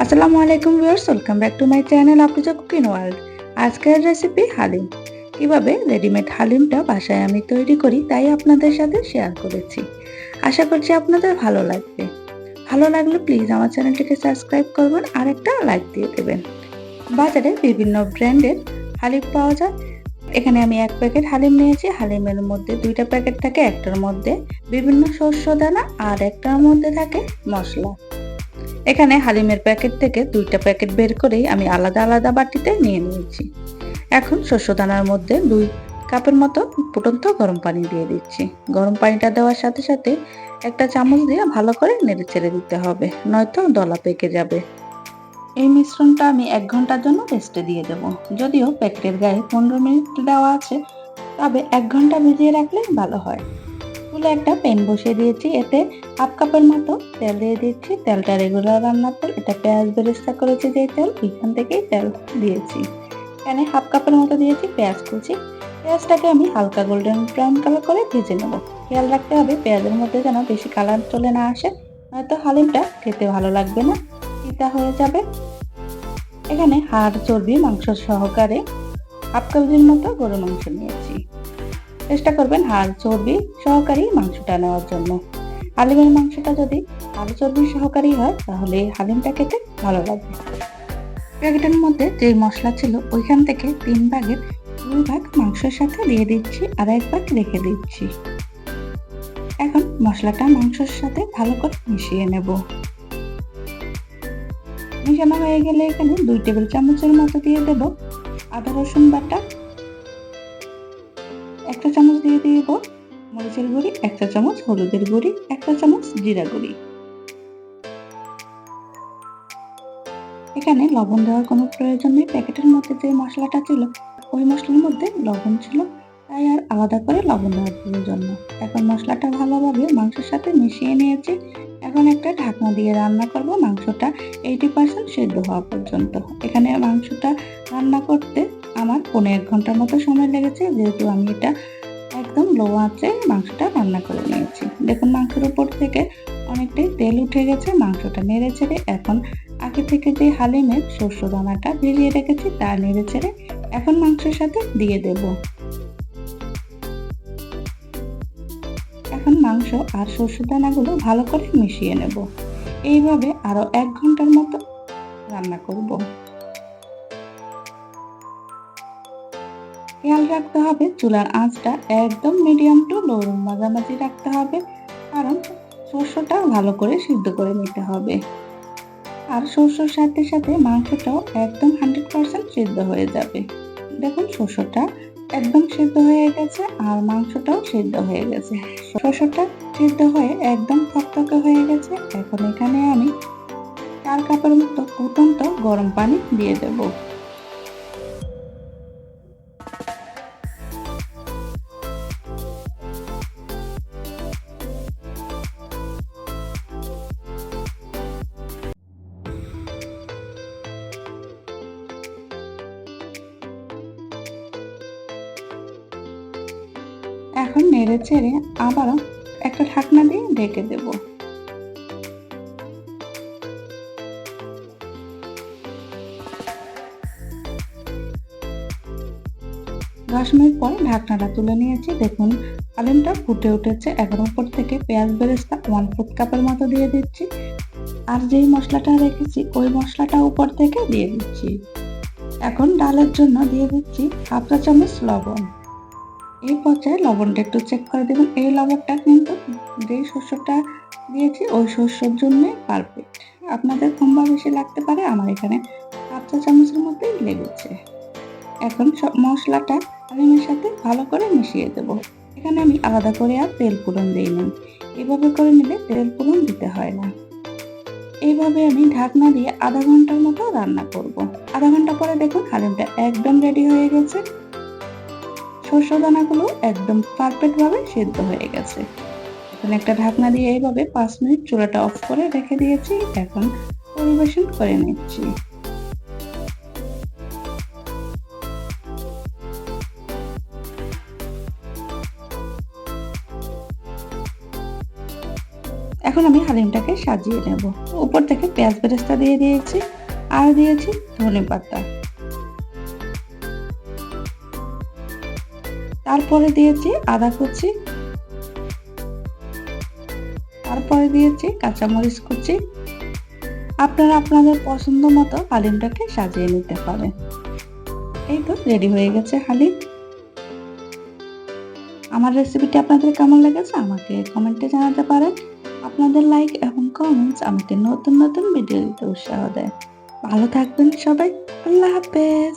আসসালামু আলাইকুম viewers, welcome back to my channel Apuja cooking world. আজকের রেসিপি হালিম। কিভাবে রেডিমেড হালিমটা বাসায় আমি তৈরি করি তাই আপনাদের সাথে শেয়ার করেছি। আশা করছি আপনাদের ভালো লাগবে। ভালো লাগলে প্লিজ আমার চ্যানেলটিকে সাবস্ক্রাইব করবেন আর একটা লাইক দিয়ে দেবেন। বাজারে বিভিন্ন ব্র্যান্ডের হালিম পাওয়া যায়। এখানে আমি 1 প্যাকেট হালিম নিয়েছি। হালিমের মধ্যে 2টা প্যাকেট থাকে, একটার মধ্যে বিভিন্ন শস্য দানা আর একটার মধ্যে থাকে মশলা। এখানে হালিমের প্যাকেট থেকে 2টা প্যাকেট বের করেই আমি আলাদা আলাদা বাটিতে নিয়ে নিয়েছি। এখন শস্যদানার মধ্যে 2 কাপের মতো ফুটন্ত গরম পানি দিয়ে দিচ্ছি। গরম পানিটা দেওয়ার সাথে সাথে একটা চামচ দিয়ে ভালো করে নেড়েচেড়ে দিতে হবে, নয়তো দলা পেকে যাবে। এই মিশ্রণটা আমি 1 ঘন্টার জন্য রেস্টে দিয়ে দেব। যদিও প্যাকেটের গায়ে 15 মিনিট দেওয়া আছে, তবে 1 ঘন্টা ভিজিয়ে রাখলে ভালো হয়। চুলে একটা প্যান বসিয়ে দিয়েছি, এতে 1/2 কাপের মতো তেল দিয়ে দিচ্ছি। তেলটা রেগুলার রান্নার তেল, এটা পেঁয়াজ বেরেস্তা করেছি যে তেল, এখান থেকেই তেল দিয়েছি। প্যানে 1/2 কাপের মতো দিয়েছি পেঁয়াজ কুচি। পেঁয়াজটাকে আমি হালকা গোল্ডেন ব্রাউন কালার করে ভেজে নেব। খেয়াল রাখতে হবে পেঁয়াজের মধ্যে যেন বেশি কালার চলে না আসে, নয়তো হালিমটা খেতে ভালো লাগবে না, তিতা হয়ে যাবে। এখানে হাড় চর্বি মাংস সহকারে 1/2 কেজির মতো গরুর মাংস নিয়েছি। চেষ্টা করবেন হাড় চর্বি সহকারী মাংসটা নেওয়ার জন্য। হালিমের মাংসটা যদি হাড় চর্বি সহকারী হয় তাহলে হালিমটা খেতে ভালো লাগবে। প্যাকেটের মধ্যে যে মশলা ছিল ওইখান থেকে 3 ভাগের 2 ভাগ মাংসের সাথে দিয়ে দিচ্ছি আর 1 ভাগ রেখে দিচ্ছি। এখন মশলাটা মাংসের সাথে ভালো করে মিশিয়ে নেব। মিশানো হয়ে গেলে এখানে 2 টেবিল চামচের মতো দিয়ে দেব আদা রসুন বাটা। 1 চা চামচ দিয়ে দিব মরিচের গুঁড়ি, 1 চা চামচ হলুদের গুঁড়ি, 1 চা চামচ জিরা গুঁড়ি। এখানে লবণ দেওয়ার কোনো প্রয়োজন নেই, প্যাকেটের মধ্যে যে মশলাটা ছিল ওই মশলার মধ্যে লবণ ছিল, তাই আর আলাদা করে লবণ দেওয়ার প্রয়োজন নেই। এখন মশলাটা ভালোভাবে মাংসের সাথে মিশিয়ে নিয়েছি। এখন একটা ঢাকনা দিয়ে রান্না করব মাংসটা 80% সেদ্ধ হওয়া পর্যন্ত। এখানে মাংসটা রান্না করতে আমার 1.5 ঘন্টার মতো সময় লেগেছে, যেহেতু আমি এটা একদম লো আঁচে মাংসটা রান্না করে নিয়েছি। দেখুন মাংসের উপর থেকে অনেকটাই তেল উঠে গেছে। মাংসটা নেড়ে ছেড়ে এখন আগে থেকে যে হালিমের শস্য দানাটা ভিজিয়ে রেখেছি তা নেড়ে ছেড়ে এখন মাংসের সাথে দিয়ে দেব। এখন মাংস আর শস্য দানাগুলো ভালো করে মিশিয়ে নেব। এইভাবে আরো 1 ঘন্টার মতো রান্না করব। খেয়াল রাখতে হবে চুলার আঁচটা একদম মিডিয়াম টু লো মাঝামাঝি রাখতে হবে, কারণ শস্যটা ভালো করে সিদ্ধ করে নিতে হবে। আর শস্যর সাথে সাথে মাংসটাও একদম 100% সিদ্ধ হয়ে যাবে। দেখুন শস্যটা একদম সিদ্ধ হয়ে গেছে আর মাংসটাও সিদ্ধ হয়ে গেছে। শস্যটা সিদ্ধ হয়ে একদম থকথকে হয়ে গেছে। এখন এখানে আমি 4 কাপের মতো ফুটন্ত গরম পানি দিয়ে দেব। এখন নেড়ে চেড়ে আবারও একটা ঢাকনা দিয়ে ঢেকে দেব। 10 মিনিট পরে ঢাকনাটা তুলে নিয়েছি। দেখুন হালিমটা ফুটে উঠেছে। এখন উপর থেকে পেঁয়াজ বেরেস্তা 1/4 কাপের মতো দিয়ে দিচ্ছি। আর যেই মশলাটা রেখেছি ওই মশলাটা উপর থেকে দিয়ে দিচ্ছি। এখন ডালের জন্য দিয়ে দিচ্ছি 1/2 চা চামচ লবণ। এই পর্যায়ে লবণটা একটু চেক করে দেবেন। এই লবণটা কিন্তু যেই শস্যটা দিয়েছি ওই শস্যর জন্য পারফেক্ট। আপনাদের কম বা বেশি লাগতে পারে, আমার এখানে 1/2 চা চামচের মতোই লেগেছে। এখন সব মশলাটা হালিমের সাথে ভালো করে মিশিয়ে দেব। এখানে আমি আলাদা করে আর তেল ফোড়ন দিইনি, এভাবে করে নিলে তেল ফোড়ন দিতে হয় না। এইভাবে আমি ঢাকনা দিয়ে আধা ঘন্টার মতো রান্না করব। আধা ঘন্টা পরে দেখুন হালিমটা একদম রেডি হয়ে গেছে। শস্য দানাগুলো একদম পারফেক্ট ভাবে সিদ্ধ হয়ে গেছে। এখন একটা ঢাকনা দিয়ে এইভাবে 5 মিনিট চুলাটা অফ করে রেখে দিয়েছি। এখন পরিবেশন করে নিচ্ছি। এখন আমি হালিমটাকে সাজিয়ে নেব। উপর থেকে পেঁয়াজ বেরেস্তা দিয়ে দিয়েছি আর দিয়েছি ধনেপাতা। তারপরে দিয়েছি আদা কুচি, তারপরে দিয়েছি কাঁচামরিচ কুচি। আপনারা আপনাদের পছন্দ মতো হালিমটাকে সাজিয়ে নিতে পারেন। এই তো রেডি হয়ে গেছে হালিম। আমার রেসিপিটি আপনাদের কেমন লেগেছে আমাকে কমেন্টে জানাতে পারেন। আপনাদের লাইক এবং কমেন্টস আমাকে নতুন নতুন ভিডিও দিতে উৎসাহ দেয়। ভালো থাকবেন সবাই। আল্লাহ হাফেজ।